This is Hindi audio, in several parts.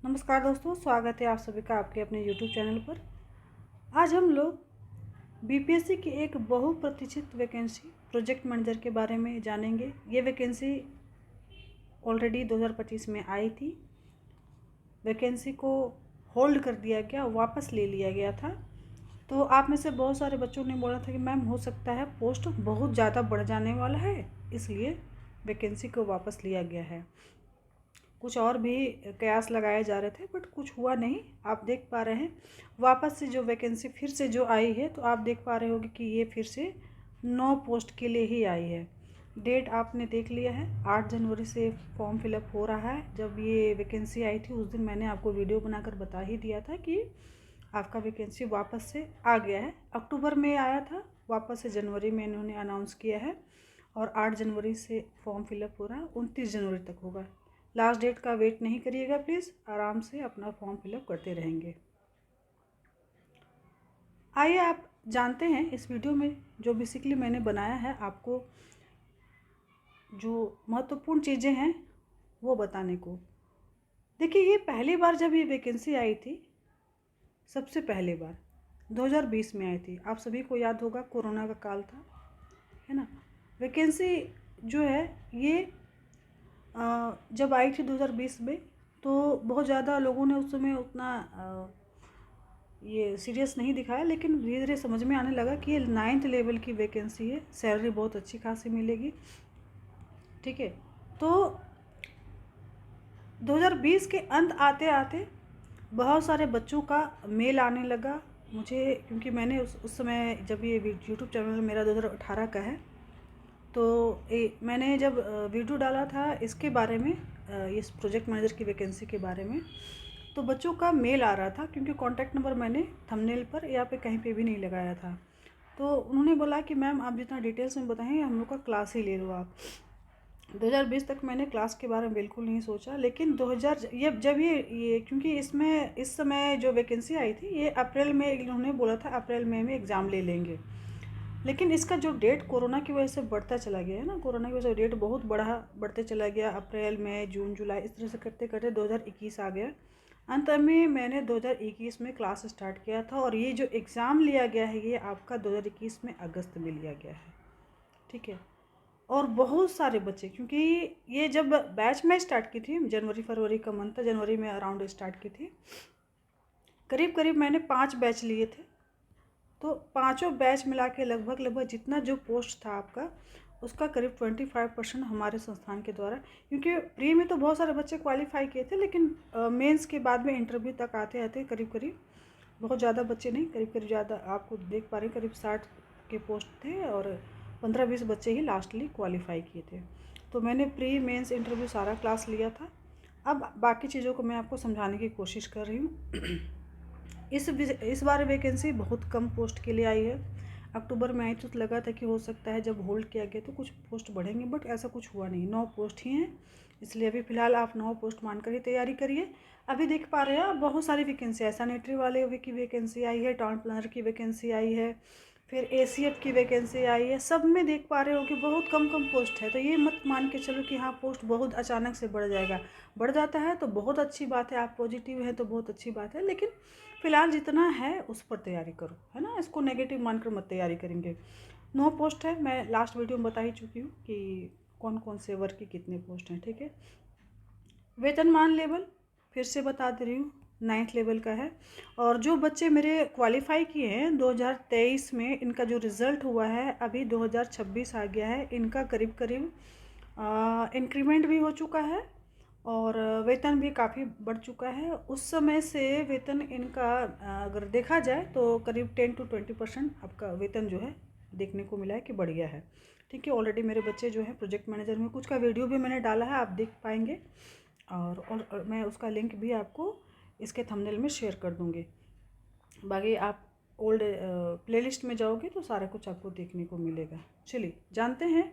नमस्कार दोस्तों, स्वागत है आप सभी का आपके अपने YouTube चैनल पर। आज हम लोग बीपीएससी की एक बहुप्रतीक्षित वैकेंसी प्रोजेक्ट मैनेजर के बारे में जानेंगे। ये वैकेंसी ऑलरेडी 2025 में आई थी। वैकेंसी को होल्ड कर दिया गया, वापस ले लिया गया था। तो आप में से बहुत सारे बच्चों ने बोला था कि मैम हो सकता है पोस्ट बहुत ज़्यादा बढ़ जाने वाला है, इसलिए वैकेंसी को वापस लिया गया है। कुछ और भी कयास लगाए जा रहे थे बट कुछ हुआ नहीं। आप देख पा रहे हैं वापस से जो वैकेंसी फिर से जो आई है, तो आप देख पा रहे होंगे कि ये फिर से 9 पोस्ट के लिए ही आई है। डेट आपने देख लिया है, 8 जनवरी से फॉर्म फिलअप हो रहा है। जब ये वैकेंसी आई थी उस दिन मैंने आपको वीडियो बनाकर बता ही दिया था कि आपका वैकेंसी वापस से आ गया है। अक्टूबर में आया था, वापस से जनवरी में इन्होंने अनाउंस किया है और 8 जनवरी से फॉर्म फिलअप हो रहा है, 29 जनवरी तक होगा। लास्ट डेट का वेट नहीं करिएगा प्लीज़, आराम से अपना फॉर्म फिलअप करते रहेंगे। आइए आप जानते हैं इस वीडियो में जो बेसिकली मैंने बनाया है आपको जो महत्वपूर्ण चीज़ें हैं वो बताने को। देखिए, ये पहली बार जब ये वैकेंसी आई थी, सबसे पहली बार 2020 में आई थी। आप सभी को याद होगा, कोरोना का काल था, है ना। वैकेंसी जो है ये जब आई थी 2020 में, तो बहुत ज़्यादा लोगों ने उस समय उतना ये सीरियस नहीं दिखाया, लेकिन धीरे धीरे समझ में आने लगा कि ये 9th लेवल की वैकेंसी है, सैलरी बहुत अच्छी खासी मिलेगी। ठीक है, तो 2020 के अंत आते आते बहुत सारे बच्चों का मेल आने लगा मुझे, क्योंकि मैंने उस समय जब ये यूट्यूब चैनल मेरा 2018 का है, तो मैंने जब वीडियो डाला था इसके बारे में, इस प्रोजेक्ट मैनेजर की वैकेंसी के बारे में, तो बच्चों का मेल आ रहा था, क्योंकि कॉन्टैक्ट नंबर मैंने थंबनेल पर या पे कहीं पे भी नहीं लगाया था। तो उन्होंने बोला कि मैम आप जितना डिटेल्स में बताएंगे हम लोग का क्लास ही ले लो आप। 2020 तक मैंने क्लास के बारे में बिल्कुल नहीं सोचा, लेकिन 2000 ये जब ये क्योंकि इसमें इस समय जो वैकेंसी आई थी ये अप्रैल में, इन्होंने बोला था अप्रैल मई में एग्ज़ाम ले लेंगे, लेकिन इसका जो डेट कोरोना की वजह से बढ़ता चला गया है ना, कोरोना की वजह से डेट बहुत बढ़ते चला गया। अप्रैल मई जून जुलाई इस तरह से करते करते 2021 आ गया। अंत में मैंने 2021 में क्लास स्टार्ट किया था, और ये जो एग्ज़ाम लिया गया है ये आपका 2021 में अगस्त में लिया गया है। ठीक है, और बहुत सारे बच्चे, क्योंकि ये जब बैच में स्टार्ट की थी, जनवरी फरवरी का मंथ था, जनवरी में अराउंड स्टार्ट की थी, करीब करीब मैंने 5 बैच लिए थे। तो पाँचों बैच मिला के लगभग जितना जो पोस्ट था आपका, उसका करीब 25% हमारे संस्थान के द्वारा, क्योंकि प्री में तो बहुत सारे बच्चे क्वालिफाई किए थे, लेकिन मेंस के बाद में इंटरव्यू तक आते आते करीब करीब बहुत ज़्यादा बच्चे नहीं, करीब करीब ज़्यादा आपको देख पा रहे हैं, करीब 60 के पोस्ट थे और 15-20 बच्चे ही लास्टली क्वालिफाई किए थे। तो मैंने प्री मेंस इंटरव्यू सारा क्लास लिया था। अब बाकी चीज़ों को मैं आपको समझाने की कोशिश कर रही हूँ। इस बार वैकेंसी बहुत कम पोस्ट के लिए आई है। अक्टूबर में आई तो लगा था कि हो सकता है जब होल्ड किया गया तो कुछ पोस्ट बढ़ेंगे, बट ऐसा कुछ हुआ नहीं, 9 पोस्ट ही हैं। इसलिए अभी फ़िलहाल आप 9 पोस्ट मानकर ही तैयारी करिए। अभी देख पा रहे हैं आप बहुत सारी वैकेंसी है, सैनिटरी वाले की वैकेंसी आई है, टाउन प्लानर की वैकेंसी आई है, फिर एसीएफ की वैकेंसी आई है। सब में देख पा रहे हो कि बहुत कम कम पोस्ट है। तो ये मत मान के चलो कि हाँ पोस्ट बहुत अचानक से बढ़ जाएगा। बढ़ जाता है तो बहुत अच्छी बात है, आप पॉजिटिव हैं तो बहुत अच्छी बात है, लेकिन फ़िलहाल जितना है उस पर तैयारी करो, है ना। इसको नेगेटिव मानकर मत तैयारी करेंगे। 9 पोस्ट है, मैं लास्ट वीडियो में बता ही चुकी हूँ कि कौन कौन से वर्ग की कितने पोस्ट हैं। ठीक है, वेतनमान लेवल फिर से बता दे रही हूँ, 9th लेवल का है। और जो बच्चे मेरे क्वालिफाई किए हैं 2023 में, इनका जो रिज़ल्ट हुआ है अभी 2026 आ गया है, इनका करीब करीब इंक्रीमेंट भी हो चुका है और वेतन भी काफ़ी बढ़ चुका है। उस समय से वेतन इनका अगर देखा जाए तो करीब 10 to 20% आपका वेतन जो है देखने को मिला है कि बढ़ गया है। ठीक है, ऑलरेडी मेरे बच्चे जो है प्रोजेक्ट मैनेजर में, कुछ का वीडियो भी मैंने डाला है, आप देख पाएंगे, और मैं उसका लिंक भी आपको इसके थंबनेल में शेयर कर दूँगी। बाकी आप ओल्ड प्लेलिस्ट में जाओगे तो सारा कुछ आपको देखने को मिलेगा। चलिए जानते हैं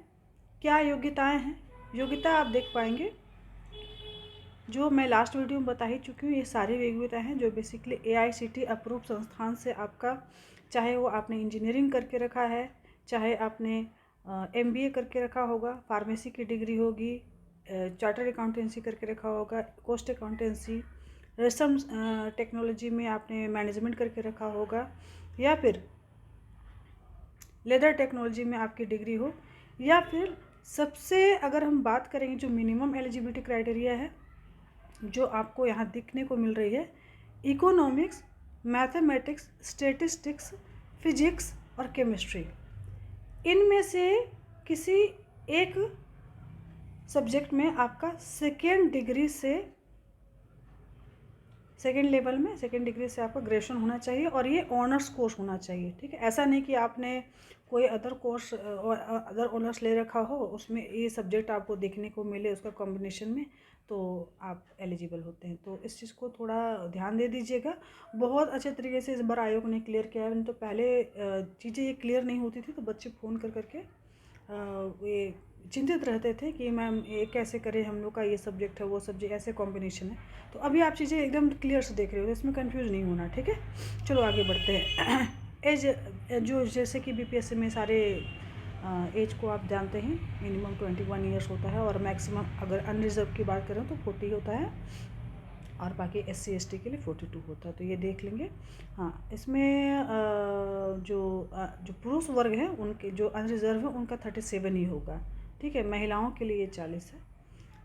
क्या योग्यताएं हैं। योग्यता आप देख पाएंगे जो मैं लास्ट वीडियो में बता ही चुकी हूँ, ये सारी योग्यताएं हैं जो बेसिकली AICTE अप्रूव संस्थान से आपका, चाहे वो आपने इंजीनियरिंग करके रखा है, चाहे आपने MBA करके रखा होगा, फार्मेसी की डिग्री होगी, चार्टर्ड अकाउंटेंसी करके रखा होगा, कॉस्ट अकाउंटेंसी, रेशम टेक्नोलॉजी में आपने मैनेजमेंट करके रखा होगा, या फिर लेदर टेक्नोलॉजी में आपकी डिग्री हो, या फिर सबसे अगर हम बात करेंगे जो मिनिमम एलिजिबिलिटी क्राइटेरिया है जो आपको यहाँ दिखने को मिल रही है, इकोनॉमिक्स, मैथमेटिक्स, स्टैटिस्टिक्स, फिजिक्स और केमिस्ट्री, इनमें से किसी एक सब्जेक्ट में आपका सेकेंड लेवल में सेकेंड डिग्री से आपका ग्रेजुएशन होना चाहिए, और ये ऑनर्स कोर्स होना चाहिए। ठीक है, ऐसा नहीं कि आपने कोई अदर ऑनर्स ले रखा हो, उसमें ये सब्जेक्ट आपको देखने को मिले उसका कॉम्बिनेशन में, तो आप एलिजिबल होते हैं। तो इस चीज़ को थोड़ा ध्यान दे दीजिएगा। बहुत अच्छे तरीके से इस बार आयोग ने क्लियर किया है, नहीं तो पहले चीज़ें ये क्लियर नहीं होती थी, तो बच्चे फ़ोन कर करके ये चिंतित रहते थे कि मैम ये कैसे करें, हम लोग का ये सब्जेक्ट है वो सब्जेक्ट ऐसे कॉम्बिनेशन है। तो अभी आप चीज़ें एकदम क्लियर से देख रहे हो, तो इसमें कंफ्यूज नहीं होना। ठीक है, चलो आगे बढ़ते हैं। एज जो जैसे कि बीपीएससी में सारे एज को आप जानते हैं, मिनिमम 21 ईयर्स होता है, और मैक्सिमम अगर अनरिजर्व की बात करें तो 40 होता है, और बाकी SC ST के लिए 42 होता है। तो ये देख लेंगे। हाँ, इसमें जो पुरुष वर्ग है उनके जो अनरिजर्व है उनका 37 ही होगा। ठीक है, महिलाओं के लिए 40 है।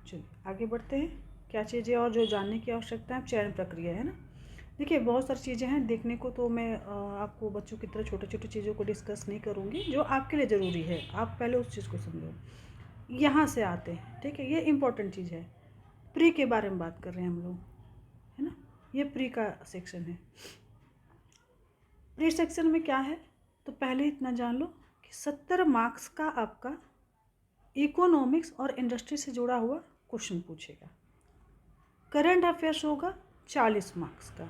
चलिए आगे बढ़ते हैं। क्या चीज़ें और जो जानने की आवश्यकता है, चयन प्रक्रिया है ना। देखिए बहुत सारी चीज़ें हैं देखने को, तो मैं आपको बच्चों की तरह छोटे छोटे चीज़ों को डिस्कस नहीं करूँगी, जो आपके लिए ज़रूरी है आप पहले उस चीज़ को समझो। यहाँ से आते हैं, ठीक है, ये इंपॉर्टेंट चीज़ है। प्री के बारे में बात कर रहे हैं हम लोग, है ना। ये प्री का सेक्शन है। प्री सेक्शन में क्या है, तो पहले इतना जान लो कि 70 मार्क्स का आपका इकोनॉमिक्स और इंडस्ट्री से जुड़ा हुआ क्वेश्चन पूछेगा। करंट अफेयर्स होगा 40 मार्क्स का,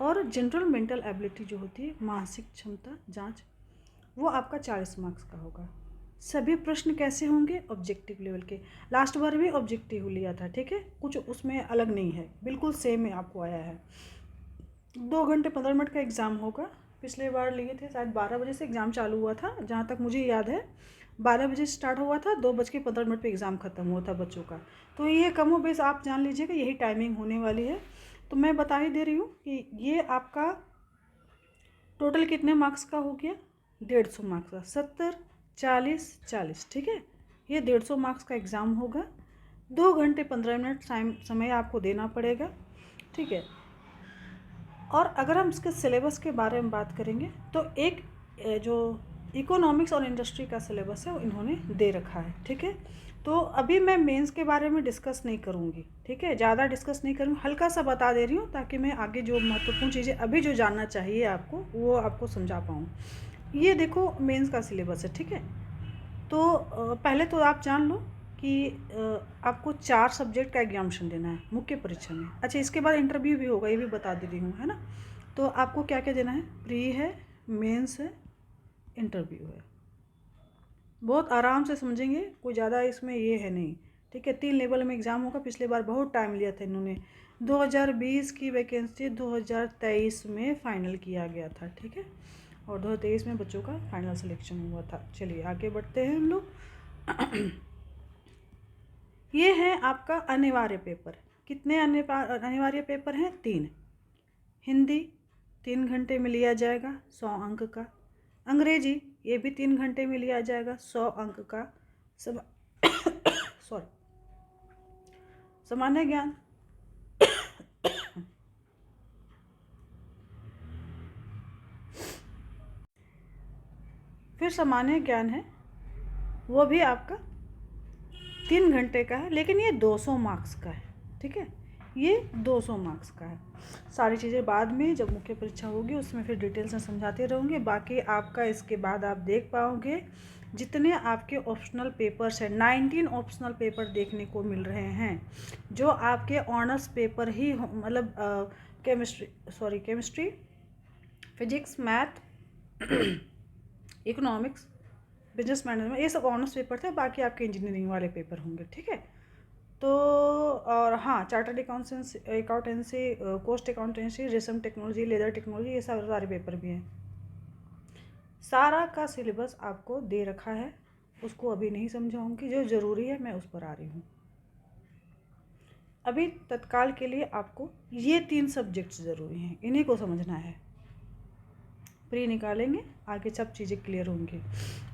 और जनरल मेंटल एबिलिटी जो होती है, मानसिक क्षमता जांच, वो आपका 40 मार्क्स का होगा। सभी प्रश्न कैसे होंगे, ऑब्जेक्टिव लेवल के। लास्ट बार भी ऑब्जेक्टिव लिया था, ठीक है, कुछ उसमें अलग नहीं है, बिल्कुल सेम में आपको आया है। 2 घंटे 15 मिनट का एग्ज़ाम होगा। पिछले बार लिए थे शायद 12 बजे से एग्ज़ाम चालू हुआ था, जहाँ तक मुझे याद है 12 बजे स्टार्ट हुआ था, 2:15 पे एग्ज़ाम ख़त्म हुआ था बच्चों का। तो ये कमो बेश आप जान लीजिएगा यही टाइमिंग होने वाली है। तो मैं बता ही दे रही हूँ कि ये आपका टोटल कितने मार्क्स का हो गया, 150 मार्क्स का। 70 40 40, ठीक है, ये 150 मार्क्स का एग्ज़ाम होगा। 2 घंटे 15 मिनट समय आपको देना पड़ेगा, ठीक है। और अगर हम इसके सिलेबस के बारे में बात करेंगे तो एक जो इकोनॉमिक्स और इंडस्ट्री का सिलेबस है वो इन्होंने दे रखा है, ठीक है। तो अभी मैं मेंस के बारे में डिस्कस नहीं करूँगी, ठीक है, ज़्यादा डिस्कस नहीं करूँगी, हल्का सा बता दे रही हूँ ताकि मैं आगे जो महत्वपूर्ण चीज़ें अभी जो जानना चाहिए आपको वो आपको समझा पाऊँ। ये देखो मेंस का सिलेबस है, ठीक है। तो पहले तो आप जान लो कि आपको 4 सब्जेक्ट का एग्जामिनेशन देना है मुख्य परीक्षा में। अच्छा, इसके बाद इंटरव्यू भी होगा, ये भी बता दे रही हूँ, है ना। तो आपको क्या क्या देना है, प्री है, मेंस है, इंटरव्यू है। बहुत आराम से समझेंगे, कोई ज़्यादा इसमें ये है नहीं, ठीक है। 3 लेवल में एग्ज़ाम होगा। पिछले बार बहुत टाइम लिया था इन्होंने, 2020 की वैकेंसी 2023 में फ़ाइनल किया गया था, ठीक है, और 2023 में बच्चों का फाइनल सिलेक्शन हुआ था। चलिए आगे बढ़ते हैं हम लोग। ये है आपका अनिवार्य पेपर। कितने अनिवार्य पेपर हैं, 3। हिंदी 3 घंटे में लिया जाएगा, 100 अंक का। अंग्रेजी ये भी 3 घंटे में लिया जाएगा, 100 अंक का। सब सॉरी, सामान्य ज्ञान फिर सामान्य ज्ञान है, वो भी आपका 3 घंटे का है, लेकिन ये 200 मार्क्स का है, ठीक है, ये 200 मार्क्स का है। सारी चीज़ें बाद में जब मुख्य परीक्षा होगी उसमें फिर डिटेल से समझाते रहूँगी। बाकी आपका इसके बाद आप देख पाओगे जितने आपके ऑप्शनल पेपर्स हैं, 19 ऑप्शनल पेपर देखने को मिल रहे हैं, जो आपके ऑनर्स पेपर ही मतलब chemistry, physics, math, economics, business management, ये सब ऑनर्स पेपर थे। बाकी आपके इंजीनियरिंग वाले पेपर होंगे, ठीक है। तो और हाँ, चार्टर्ड अकाउंटेंसी, कॉस्ट अकाउंटेंसी, रेशम टेक्नोलॉजी, लेदर टेक्नोलॉजी, ये सब सारे पेपर भी हैं। सारा का सिलेबस आपको दे रखा है, उसको अभी नहीं समझाऊंगी, जो ज़रूरी है मैं उस पर आ रही हूँ। अभी तत्काल के लिए आपको ये 3 सब्जेक्ट्स ज़रूरी हैं, इन्हीं को समझना है। प्री निकालेंगे, आगे सब चीज़ें क्लियर होंगी।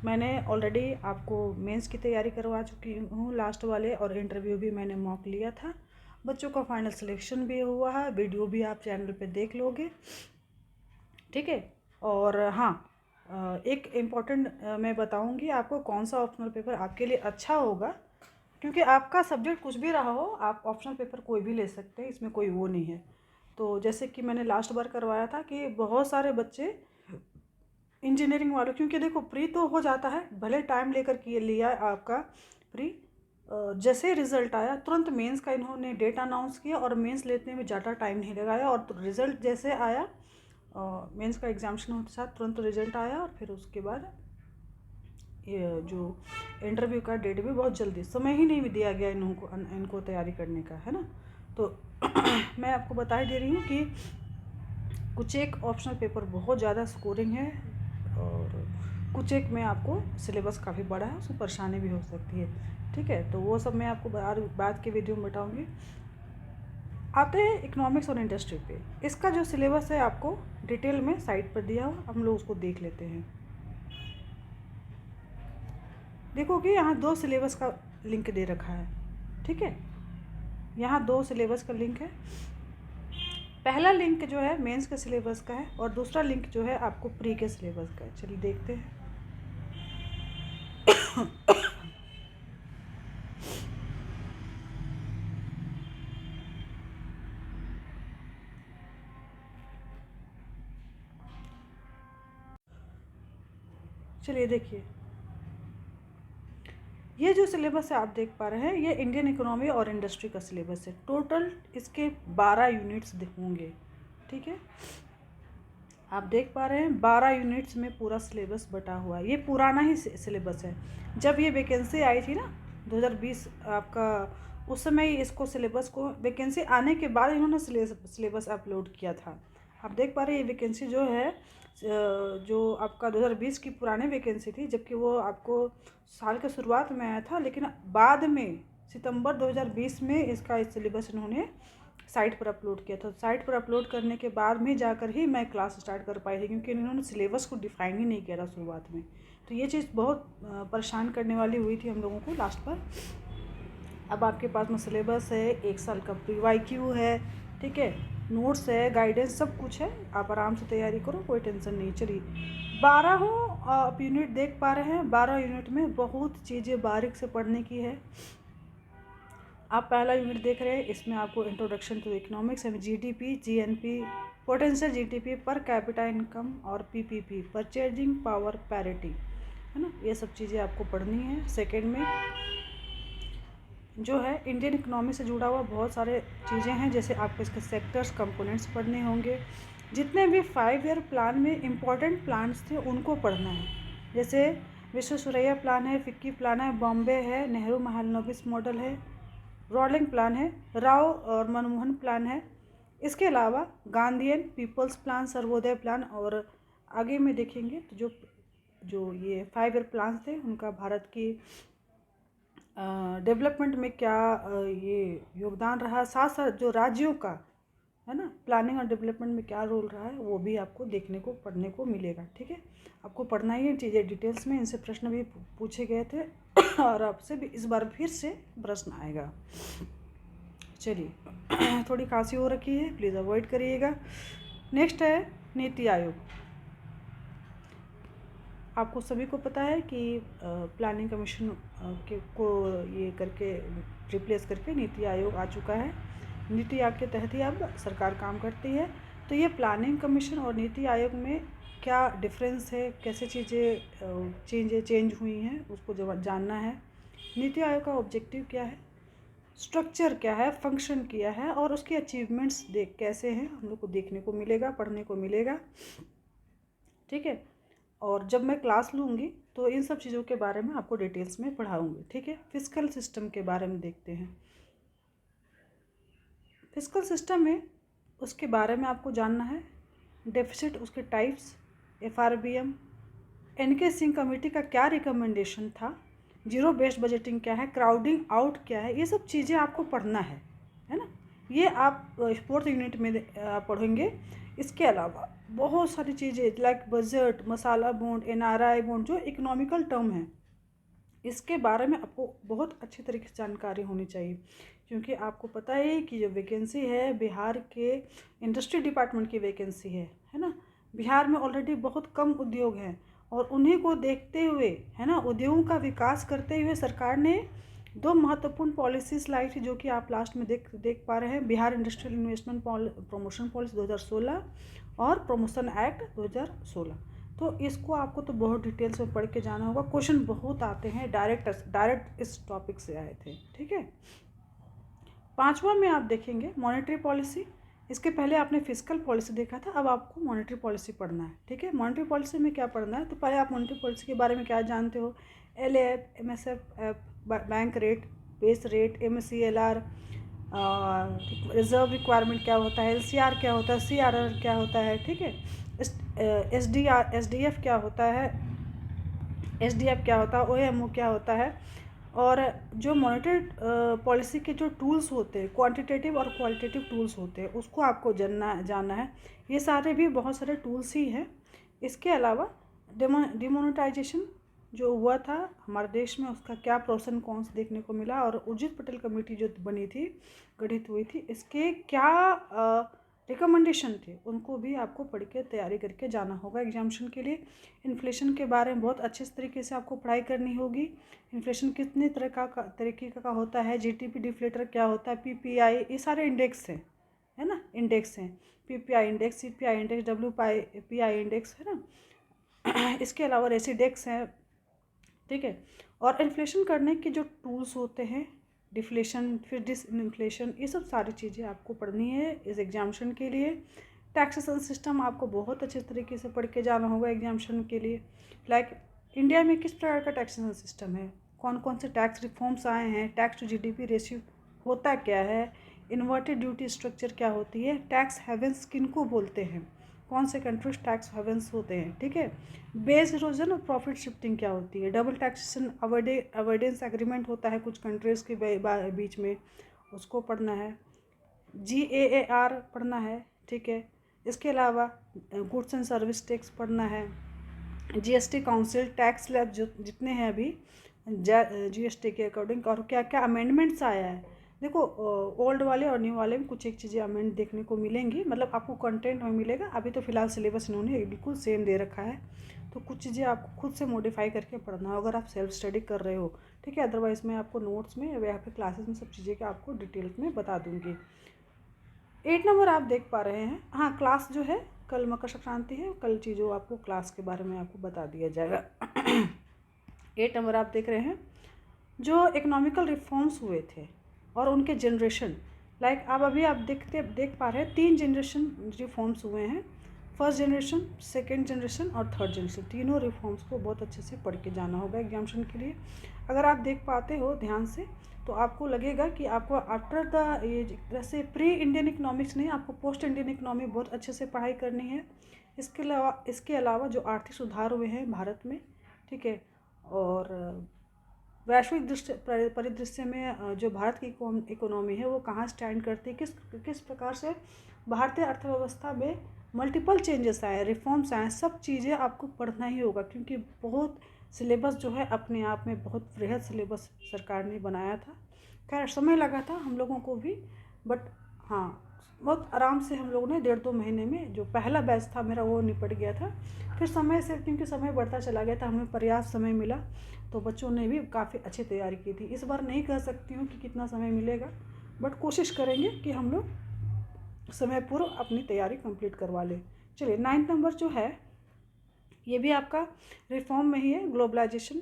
मैंने ऑलरेडी आपको मेंस की तैयारी करवा चुकी हूँ लास्ट वाले, और इंटरव्यू भी मैंने मॉक लिया था। बच्चों का फाइनल सिलेक्शन भी हुआ है, वीडियो भी आप चैनल पे देख लोगे, ठीक है। और हाँ, एक इम्पॉर्टेंट मैं बताऊँगी आपको कौन सा ऑप्शनल पेपर आपके लिए अच्छा होगा, क्योंकि आपका सब्जेक्ट कुछ भी रहा हो, आप ऑप्शनल पेपर कोई भी ले सकते हैं, इसमें कोई वो नहीं है। तो जैसे कि मैंने लास्ट बार करवाया था कि बहुत सारे बच्चे इंजीनियरिंग वालों, क्योंकि देखो प्री तो हो जाता है, भले टाइम लेकर किए लिया आपका प्री, जैसे रिज़ल्ट आया तुरंत मेंस का इन्होंने डेट अनाउंस किया, और मेंस लेने में ज़्यादा टाइम नहीं लगाया, और रिज़ल्ट जैसे आया, मेंस का एग्जामिनेशन होते साथ तुरंत रिज़ल्ट आया, और फिर उसके बाद ये जो इंटरव्यू का डेट भी बहुत जल्दी, समय ही नहीं दिया गया इनको तैयारी करने का, है ना। तो मैं आपको बता ही दे रही हूँ कि कुछ एक ऑप्शनल पेपर बहुत ज़्यादा स्कोरिंग है, और कुछ एक में आपको सिलेबस काफ़ी बड़ा है, उसमें परेशानी भी हो सकती है, ठीक है। तो वो सब मैं आपको बाद के वीडियो में बताऊँगी। आते हैं इकोनॉमिक्स और इंडस्ट्री पे। इसका जो सिलेबस है आपको डिटेल में साइट पर दिया हुआ, हम लोग उसको देख लेते हैं। देखो कि यहाँ 2 सिलेबस का लिंक दे रखा है, ठीक है। यहाँ 2 सिलेबस का लिंक है। पहला लिंक जो है मेंस के सिलेबस का है, और दूसरा लिंक जो है आपको प्री के सिलेबस का है। चलिए देखते हैं। चलिए देखिए, ये जो सिलेबस है आप देख पा रहे हैं, ये इंडियन इकोनॉमी और इंडस्ट्री का सिलेबस है। टोटल इसके 12 यूनिट्स होंगे, ठीक है। आप देख पा रहे हैं 12 यूनिट्स में पूरा सिलेबस बटा हुआ है। ये पुराना ही सिलेबस है। जब ये वैकेंसी आई थी ना 2020 आपका, उस समय ही इसको सिलेबस को, वैकेंसी आने के बाद इन्होंने सिलेबस अपलोड किया था। आप देख पा रहे हैं ये वैकेंसी जो है, जो आपका 2020 की पुरानी वैकेंसी थी, जबकि वो आपको साल के शुरुआत में आया था, लेकिन बाद में सितंबर 2020 में इसका सिलेबस इन्होंने साइट पर अपलोड किया था। साइट पर अपलोड करने के बाद में जाकर ही मैं क्लास स्टार्ट कर पाई थी, क्योंकि इन्होंने सिलेबस को डिफ़ाइन ही नहीं किया था शुरुआत में। तो ये चीज़ बहुत परेशान करने वाली हुई थी हम लोगों को लास्ट पर। अब आपके पास में सिलेबस है, 1 साल का PYQ है, ठीक है, नोट्स है, गाइडेंस सब कुछ है। आप आराम से तैयारी करो, कोई टेंशन नहीं। चलिए 12 आप यूनिट देख पा रहे हैं। 12 यूनिट में बहुत चीज़ें बारीक से पढ़ने की है। आप पहला यूनिट देख रहे हैं, इसमें आपको इंट्रोडक्शन टू इकोनॉमिक्स है, GDP, GNP, potential GDP, per capita income, और PPP, परचेजिंग पावर पैरिटी, है ना। ये सब चीज़ें आपको पढ़नी है। सेकेंड में जो है इंडियन इकोनॉमी से जुड़ा हुआ बहुत सारे चीज़ें हैं, जैसे आपको इसके सेक्टर्स, कंपोनेंट्स पढ़ने होंगे। जितने भी 5 ईयर प्लान में इम्पॉर्टेंट प्लान्स थे उनको पढ़ना है, जैसे विश्वेश्वरैया प्लान है, फिक्की प्लान है, बॉम्बे है, नेहरू महालनोबिस मॉडल है, रॉलिंग प्लान है, राव और मनमोहन प्लान है। इसके अलावा Gandhian people's plan, Sarvodaya plan, और आगे में देखेंगे तो जो जो ये 5 ईयर प्लान थे उनका भारत की डेवलपमेंट में क्या ये योगदान रहा, साथ साथ जो राज्यों का, है ना, प्लानिंग और डेवलपमेंट में क्या रोल रहा है, वो भी आपको देखने को पढ़ने को मिलेगा, ठीक है। आपको पढ़ना ही है चीज़ें डिटेल्स में। इनसे प्रश्न भी पूछे गए थे और आपसे भी इस बार फिर से प्रश्न आएगा। चलिए थोड़ी खांसी हो रखी है, प्लीज़ अवॉइड करिएगा। नेक्स्ट है नीति आयोग। आपको सभी को पता है कि प्लानिंग कमीशन को ये करके रिप्लेस करके नीति आयोग आ चुका है। नीति आयोग के तहत ही अब सरकार काम करती है। तो ये प्लानिंग कमीशन और नीति आयोग में क्या डिफरेंस है, कैसे चीज़ें चेंज हुई हैं, उसको जानना है। नीति आयोग का ऑब्जेक्टिव क्या है, स्ट्रक्चर क्या है, फंक्शन क्या है, और उसके अचीवमेंट्स कैसे हैं, हम लोग को देखने को मिलेगा, पढ़ने को मिलेगा, ठीक है। और जब मैं क्लास लूँगी तो इन सब चीज़ों के बारे में आपको डिटेल्स में पढ़ाऊँगी, ठीक है। फिस्कल सिस्टम के बारे में देखते हैं। फिस्कल सिस्टम में उसके बारे में आपको जानना है, डेफिसिट, उसके types, FRBM, NK Singh committee का क्या रिकमेंडेशन था, जीरो बेस्ड बजटिंग क्या है, क्राउडिंग आउट क्या है, ये सब चीज़ें आपको पढ़ना है ना। ये आप 4th यूनिट में पढ़ेंगे। इसके अलावा बहुत सारी चीज़ें लाइक बजट, मसाला बॉन्ड, NRI बॉन्ड, जो इकोनॉमिकल टर्म है, इसके बारे में आपको बहुत अच्छी तरीके से जानकारी होनी चाहिए, क्योंकि आपको पता है कि जो वैकेंसी है बिहार के इंडस्ट्री डिपार्टमेंट की वैकेंसी है ना। बिहार में ऑलरेडी बहुत कम उद्योग हैं और उन्हीं को देखते हुए, है ना, उद्योगों का विकास करते हुए सरकार ने 2 महत्वपूर्ण पॉलिसीज लाई थी, जो कि आप लास्ट में देख पा रहे हैं। Bihar industrial investment promotion policy 2016 और प्रमोशन एक्ट 2016। तो इसको आपको तो बहुत डिटेल्स में पढ़ के जाना होगा। क्वेश्चन बहुत आते हैं, डायरेक्ट इस टॉपिक से आए थे, ठीक है। 5वां में आप देखेंगे मॉनेटरी पॉलिसी। इसके पहले आपने फिजिकल पॉलिसी देखा था, अब आपको मॉनेटरी पॉलिसी पढ़ना है, ठीक है। मॉनेटरी पॉलिसी में क्या पढ़ना है, तो पहले आप मॉनेटरी पॉलिसी के बारे में क्या जानते हो। LAF, MSF, bank rate, base rate, MCLR, reserve requirement क्या होता है, LCR क्या होता है, CRR क्या होता है, ठीक है। SDF क्या होता है, SDF क्या होता है, OMO क्या होता है। और जो मॉनेटरी पॉलिसी के जो टूल्स होते हैं, क्वांटिटेटिव और क्वालिटेटिव टूल्स होते हैं, उसको आपको जानना है। ये सारे भी बहुत सारे टूल्स ही हैं। इसके अलावा डिमोनेटाइजेशन जो हुआ था हमारे देश में, उसका क्या प्रोस एंड कॉन्स देखने को मिला, और उर्जित पटेल कमेटी जो बनी थी, गठित हुई थी, इसके क्या रिकमेंडेशन थे, उनको भी आपको पढ़ के तैयारी करके जाना होगा एग्जामिनेशन के लिए। इन्फ्लेशन के बारे में बहुत अच्छे तरीके से आपको पढ़ाई करनी होगी। इन्फ्लेशन कितने तरीके का होता है, GDP डिफ्लेटर क्या होता है, PPI, ये सारे इंडेक्स हैं, है ना, इंडेक्स हैं। PPI index, CPI index, WPI index, है ना। इसके अलावा रेसिडेक्स हैं, ठीक है। और इन्फ्लेशन करने के जो टूल्स होते हैं, डिफ्लेशन, फिर डिसइन्फ्लेशन, ये सब सारी चीज़ें आपको पढ़नी है इस एग्जामिनेशन के लिए। टैक्सेशन सिस्टम आपको बहुत अच्छे तरीके से पढ़ के जाना होगा एग्जामिनेशन के लिए। लाइक इंडिया में किस प्रकार का टैक्सेशन सिस्टम है, कौन कौन से टैक्स रिफॉर्म्स आए हैं, टैक्स टू GDP रेशियो होता क्या है, इन्वर्टेड ड्यूटी स्ट्रक्चर क्या होती है, टैक्स हेवेंस किनको बोलते हैं, कौन से कंट्रीज टैक्स हेवेंस होते हैं, ठीक है। बेस इरोजन और प्रॉफिट शिफ्टिंग क्या होती है, डबल टैक्सेशन अवॉइडेंस एग्रीमेंट होता है कुछ कंट्रीज़ के बीच में, उसको पढ़ना है। GAAR पढ़ना है, ठीक है। इसके अलावा गुड्स एंड सर्विस टैक्स पढ़ना है। GST काउंसिल, टैक्स स्लैब जो जितने हैं अभी GST के अकॉर्डिंग, और क्या क्या अमेंडमेंट्स आया है। देखो ओल्ड वाले और न्यू वाले में कुछ एक चीज़ें अमेंड देखने को मिलेंगी, मतलब आपको कंटेंट में मिलेगा। अभी तो फिलहाल सिलेबस इन्होंने बिल्कुल सेम दे रखा है, तो कुछ चीज़ें आपको खुद से मॉडिफाई करके पढ़ना हो अगर आप सेल्फ स्टडी कर रहे हो, ठीक है। अदरवाइज़ मैं आपको नोट्स में या फिर क्लासेस में सब चीज़ें का आपको डिटेल्स में बता दूँगी। 8 नंबर आप देख पा रहे हैं। हाँ, क्लास जो है कल मकर संक्रांति है, कल चीज़ों आपको क्लास के बारे में आपको बता दिया जाएगा। 8 नंबर आप देख रहे हैं, जो इकोनॉमिकल रिफॉर्म्स हुए थे और उनके जनरेशन, लाइक आप अभी आप देख पा रहे हैं 3 जनरेशन रिफॉर्म्स हुए हैं। फर्स्ट जनरेशन, सेकेंड जनरेशन और थर्ड जनरेशन, तीनों रिफॉर्म्स को बहुत अच्छे से पढ़ के जाना होगा एग्जामिनेशन के लिए। अगर आप देख पाते हो ध्यान से, तो आपको लगेगा कि आपको आफ्टर द ये जैसे प्री इंडियन इकोनॉमिक्स नहीं, आपको पोस्ट इंडियन इकोनॉमी बहुत अच्छे से पढ़ाई करनी है। इसके अलावा जो आर्थिक सुधार हुए हैं भारत में, ठीक है, और वैश्विक परिदृश्य में जो भारत की इकोनॉमी है वो कहाँ स्टैंड करती है, किस प्रकार से भारतीय अर्थव्यवस्था में मल्टीपल चेंजेस आए, रिफॉर्म्स आए, सब चीज़ें आपको पढ़ना ही होगा, क्योंकि बहुत सिलेबस जो है अपने आप में बहुत वृहद सिलेबस सरकार ने बनाया था। खैर समय लगा था हम लोगों को भी, बट हाँ बहुत आराम से हम लोगों ने 1.5-2 महीने में, जो पहला बैच था मेरा वो निपट गया था। फिर समय से, क्योंकि समय बढ़ता चला गया था, हमें पर्याप्त समय मिला, तो बच्चों ने भी काफ़ी अच्छी तैयारी की थी। इस बार नहीं कह सकती हूँ कि कितना समय मिलेगा, बट कोशिश करेंगे कि हम लोग समय पूर्व अपनी तैयारी कंप्लीट करवा लें। चलिए 9th नंबर जो है ये भी आपका रिफॉर्म में ही है। ग्लोबलाइजेशन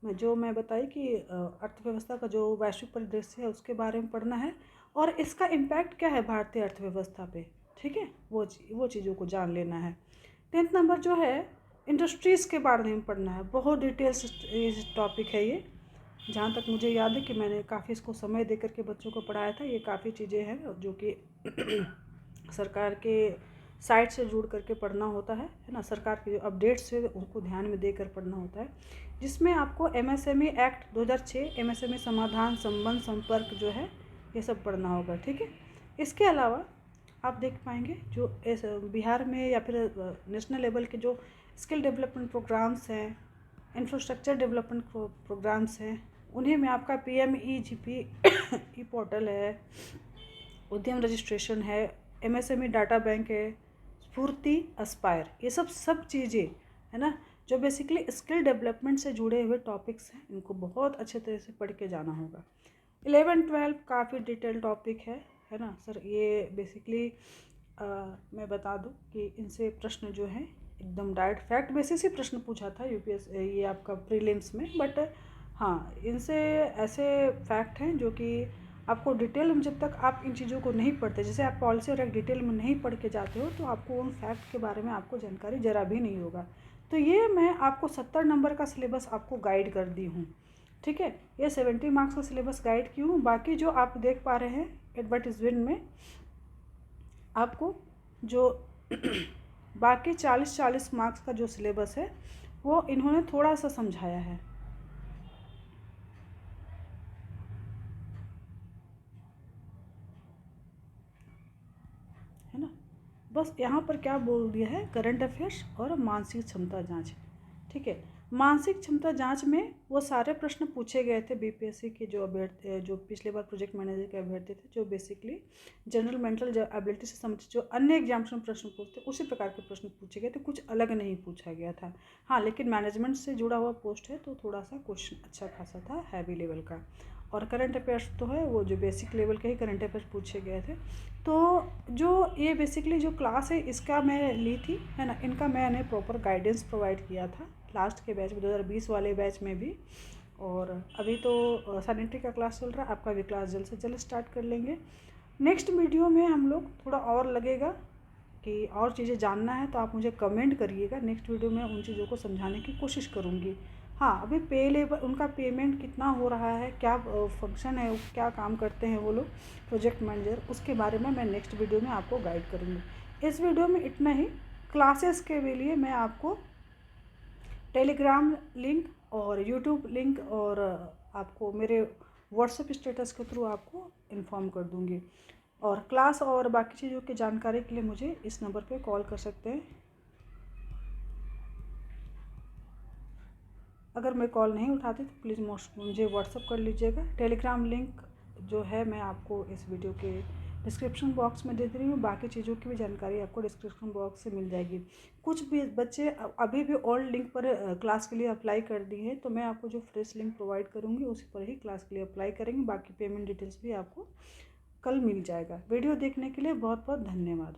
में जो मैं बताई कि अर्थव्यवस्था का जो वैश्विक परिदृश्य है उसके बारे में पढ़ना है, और इसका इम्पैक्ट क्या है भारतीय अर्थव्यवस्था पे, ठीक है, वो चीज़ों को जान लेना है। 10th नंबर जो है इंडस्ट्रीज़ के बारे में पढ़ना है, बहुत डिटेल्स टॉपिक है ये। जहाँ तक मुझे याद है कि मैंने काफ़ी इसको समय दे करके बच्चों को पढ़ाया था। ये काफ़ी चीज़ें हैं जो कि सरकार के साइट से जुड़ करके पढ़ना होता है ना, सरकार के जो अपडेट्स है उनको ध्यान में देकर पढ़ना होता है, जिसमें आपको MSME एक्ट 2006, MSME समाधान, संबंध, संपर्क जो है ये सब पढ़ना होगा, ठीक है। इसके अलावा आप देख पाएंगे जो बिहार में या फिर नेशनल लेवल के जो स्किल डेवलपमेंट प्रोग्राम्स हैं, इंफ्रास्ट्रक्चर डेवलपमेंट प्रोग्राम्स हैं, उन्हीं में आपका PMEGP ई पोर्टल है, उद्यम रजिस्ट्रेशन है, MSME डाटा बैंक है, स्फूर्ति, एस्पायर, ये सब चीज़ें है ना, जो बेसिकली स्किल डेवलपमेंट से जुड़े हुए टॉपिक्स हैं, इनको बहुत अच्छे तरह से पढ़ के जाना होगा। 11-12 काफ़ी डिटेल टॉपिक है ना सर। ये बेसिकली मैं बता दूं कि इनसे प्रश्न जो हैं एकदम डायरेक्ट फैक्ट बेसिस ही प्रश्न पूछा था UPS ये आपका प्रीलिम्स में, बट हाँ इनसे ऐसे फैक्ट हैं जो कि आपको डिटेल में, जब तक आप इन चीज़ों को नहीं पढ़ते, जैसे आप पॉलिसी और एक डिटेल में नहीं पढ़ के जाते हो तो आपको उन फैक्ट के बारे में आपको जानकारी ज़रा भी नहीं होगा। तो ये मैं आपको 70 नंबर का सिलेबस आपको गाइड कर दी हूँ, ठीक है। ये 70 मार्क्स का सिलेबस गाइड की हूँ। बाकी जो आप देख पा रहे हैं एडवर्टीजमेंट में आपको जो बाकी 40-40 मार्क्स का जो सिलेबस है वो इन्होंने थोड़ा सा समझाया है ना। बस यहाँ पर क्या बोल दिया है, करंट अफेयर्स और मानसिक क्षमता जांच, ठीक है। मानसिक क्षमता जांच में वो सारे प्रश्न पूछे गए थे BPSC के जो अभ्यर्थी, जो पिछले बार प्रोजेक्ट मैनेजर के अभ्यर्थी थे, जो बेसिकली जनरल मेंटल एबिलिटी से संबंधित जो अन्य एग्जाम्स में प्रश्न पूछते उसी प्रकार के प्रश्न पूछे गए थे, कुछ अलग नहीं पूछा गया था। हाँ, लेकिन मैनेजमेंट से जुड़ा हुआ पोस्ट है तो थोड़ा सा क्वेश्चन अच्छा खासा था, हैवी लेवल का। और करंट अफेयर्स तो है वो जो बेसिक लेवल के ही करंट अफेयर्स पूछे गए थे। तो जो ये बेसिकली जो क्लास है इसका मैं ली थी, है ना, इनका मैंने प्रॉपर गाइडेंस प्रोवाइड किया था लास्ट के बैच में, 2020 वाले बैच में भी। और अभी तो सैनिटरी का क्लास चल रहा है, आपका भी क्लास जल्द से जल्द स्टार्ट कर लेंगे। नेक्स्ट वीडियो में हम लोग थोड़ा और लगेगा कि और चीज़ें जानना है तो आप मुझे कमेंट करिएगा, नेक्स्ट वीडियो में उन चीज़ों को समझाने की कोशिश करूँगी। हाँ, अभी पे लेवल उनका पेमेंट कितना हो रहा है, क्या फंक्शन है, क्या काम करते हैं वो लोग प्रोजेक्ट मैनेजर, उसके बारे में मैं नेक्स्ट वीडियो में आपको गाइड करूँगी। इस वीडियो में इतना ही। क्लासेस के लिए मैं आपको टेलीग्राम लिंक और यूट्यूब लिंक और आपको मेरे व्हाट्सएप स्टेटस के थ्रू आपको इन्फॉर्म कर दूँगी। और क्लास और बाकी चीज़ों की जानकारी के लिए मुझे इस नंबर पे कॉल कर सकते हैं। अगर मैं कॉल नहीं उठाती तो प्लीज़ मुझे व्हाट्सअप कर लीजिएगा। टेलीग्राम लिंक जो है मैं आपको इस वीडियो के डिस्क्रिप्शन बॉक्स में दे दे रही हूँ, बाकी चीज़ों की भी जानकारी आपको डिस्क्रिप्शन बॉक्स से मिल जाएगी। कुछ भी बच्चे अभी भी ओल्ड लिंक पर क्लास के लिए अप्लाई कर दी है, तो मैं आपको जो फ्रेश लिंक प्रोवाइड करूँगी उसी पर ही क्लास के लिए अप्लाई करेंगे, बाकी पेमेंट डिटेल्स भी आपको कल मिल जाएगा। वीडियो देखने के लिए बहुत बहुत धन्यवाद।